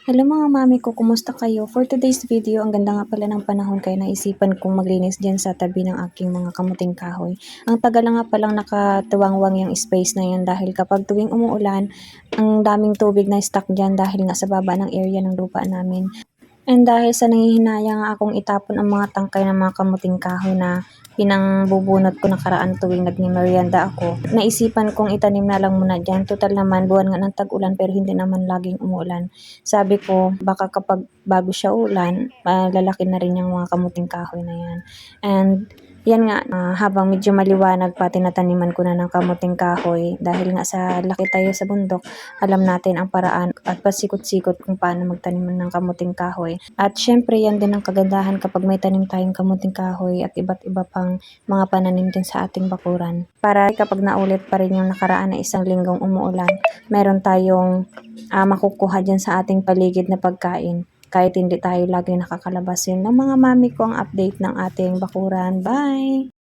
Hello mga mami ko, kumusta kayo? For today's video, ang ganda nga pala ng panahon kaya naisipan kong maglinis dyan sa tabi ng aking mga kamuting kahoy. Ang tagal na nga palang nakatuwangwang yung space na yan dahil kapag tuwing umuulan, ang daming tubig na stuck dyan dahil nga sa baba ng area ng lupa namin. And dahil sa nanghihinayang nga akong itapon ang mga tangkay ng mga kamuting kahoy na pinangbubunot ko nakaraan tuwing nagmimerienda ako, naisipan kong itanim na lang muna dyan. Total naman, buwan nga ng tag-ulan pero hindi naman laging umuulan. Sabi ko, baka kapag bago siya ulan, lalaki na rin yung mga kamuting kahoy na yan. And yan nga, habang medyo maliwanag pa, tinataniman ko na ng kamuting kahoy dahil nga sa laki tayo sa bundok, alam natin ang paraan at pasikot-sikot kung paano magtanim ng kamuting kahoy. At syempre yan din ang kagandahan kapag may tanim tayong kamuting kahoy at iba't iba pang mga pananim din sa ating bakuran. Para kapag naulit pa rin yung nakaraan na isang linggong umuulan, meron tayong makukuha dyan sa ating paligid na pagkain. Kahit hindi tayo lagi nakakalabas, yun ng mga mami ko ang update ng ating bakuran. Bye!